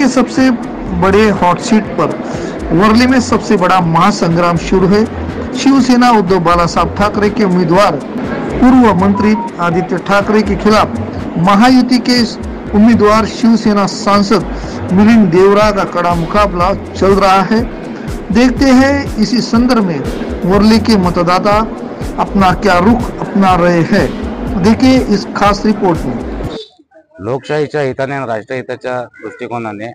के सबसे बड़े hot seat पर वर्ली में सबसे बड़ा महासंग्राम शुरू है। शिवसेना उद्धव बालासाहब ठाकरे के उम्मीदवार पूर्व मंत्री आदित्य ठाकरे के खिलाफ महायुति के उम्मीदवार शिवसेना सांसद मिलिंद देवरा का कड़ा मुकाबला चल रहा है। देखते हैं इसी संदर्भ में वर्ली के मतदाता अपना क्या रुख अपना रहे हैं। देखिए इस खास रिपोर्ट में। लोकशाहीच्या हिताने आणि राष्ट्रहिताच्या दृष्टिकोनाने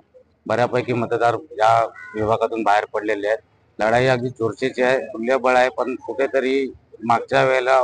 बऱ्यापैकी मतदार या विभागातून बाहेर पडलेले आहेत। लढाई अगदी चुरशीची आहे, तुल्यबळ आहे, पण कुठेतरी मागच्या वेळेला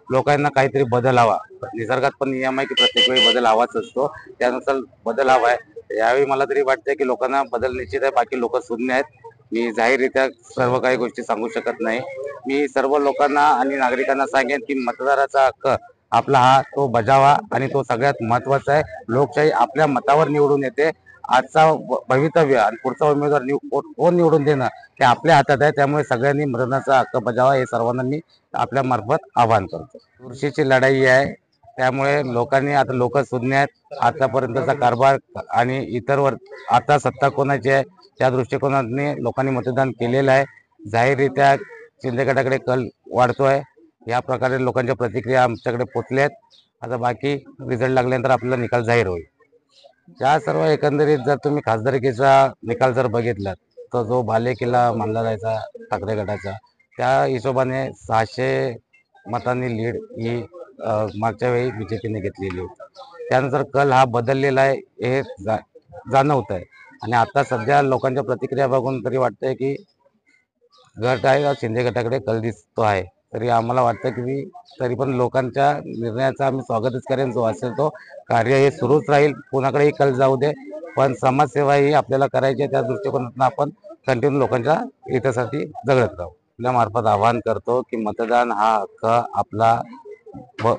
लोकांना काहीतरी बदल हवा। निसर्गात पण नियम आहे की प्रत्येक वेळी बदल हवाच असतो, त्यानुसार बदल हवा आहे। यावेळी मला तरी वाटतंय की लोकांना बदल निश्चित आहे, बाकी लोक शून्य आहेत। मी जाहीररित्या सर्व काही गोष्टी सांगू शकत नाही। मी सर्व लोकांना आणि नागरिकांना सांगेन की मतदाराचा हक्क आपला हा तो बजावा आणि तो सगळ्यात महत्त्वाचा आहे। लोकशाही आपल्या मतावर निवडून येते। आजचा भवितव्य आणि पुढचा उमेदवार कोण निवडून देणं हे आपल्या हातात आहे, त्यामुळे सगळ्यांनी मतदानाचा हक्क बजावा हे सर्वांना मी आपल्या मार्फत आवाहन करतो। चुरशीची लढाई आहे, त्यामुळे लोकांनी आता लोक शून्य आहेत। आतापर्यंतचा कारभार आणि इतर आता सत्ता कोणाची आहे त्या दृष्टिकोनाने लोकांनी मतदान केलेलं आहे। जाहीररित्या शिंदे गटाकडे कल वाढतोय। या प्रकारे लोकांच्या प्रतिक्रिया आमच्याकडे पोहोचल्या आहेत। आता बाकी रिझल्ट लागल्यानंतर आपल्याला निकाल जाहीर होईल। या सर्व एकंदरीत जर तुम्ही खासदारकीचा निकाल जर बघितला तर जो बालेकिल्ला मानला जायचा ठाकरे गटाचा, त्या हिशोबाने 600 मतांनी लीड ही मागच्या वेळी बीजेपीने घेतलेली होती। त्यानंतर कल हा बदललेला आहे हे जाणवत आहे। आणि आता सध्या लोकांच्या प्रतिक्रिया बघून तरी वाटतंय की गट आहे शिंदे गटाकडे कल दिसतो आहे। तरी आम्हाला वाटतं की तरी पण लोकांच्या निर्णयाचा आम्ही स्वागतच करेन। जो असेल तो कार्य हे सुरूच राहील, कोणाकडेही कल जाऊ दे, पण समाजसेवा ही आपल्याला करायची आहे। त्या दृष्टिकोनातून आपण कंटिन्यू लोकांच्या हितासाठी जगत राहू। आपल्या मार्फत आवाहन करतो की मतदान हा हक्क आपला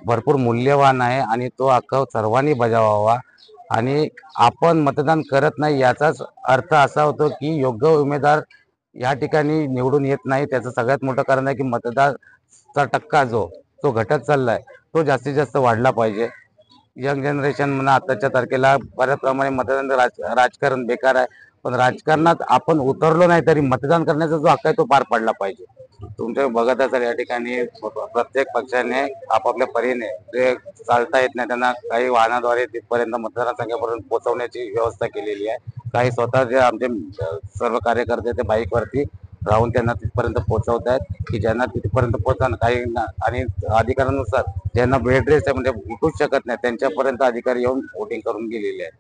भरपूर मूल्यवान आहे आणि तो हक्क सर्वांनी बजावावा। आणि आपण मतदान करत नाही याचाच अर्थ असा होतो की योग्य उमेदवार या ठिकाणी निवडून येत नाही। त्याचं सगळ्यात मोठं कारण आहे की मतदाराचा टक्का जो घटत चाललाय तो जास्तीत जास्त वाढला पाहिजे। यंग जनरेशन म्हणा आताच्या तारखेला बऱ्याच प्रमाणे मतदान राजकारण बेकार आहे, पण राजकारणात आपण उतरलो नाही तरी मतदान करण्याचा जो हक्क आहे तो पार पडला पाहिजे। तुमच्या बघत असाल या ठिकाणी प्रत्येक पक्षाने आपापल्या परीने जे चालता येत नाही त्यांना काही वाहनाद्वारे तिथपर्यंत मतदारसंघापर्यंत पोहोचवण्याची व्यवस्था केलेली आहे। काही स्वतः जे आमचे सर्व कार्यकर्ते ते बाईकवरती राहून त्यांना तिथपर्यंत पोहोचवत आहेत की ज्यांना तिथपर्यंत पोहोचणं काही आणि अधिकारानुसार ज्यांना बेड रेस्ट आहे म्हणजे उठूच शकत नाही त्यांच्यापर्यंत अधिकारी येऊन वोटिंग करून गेलेले आहेत।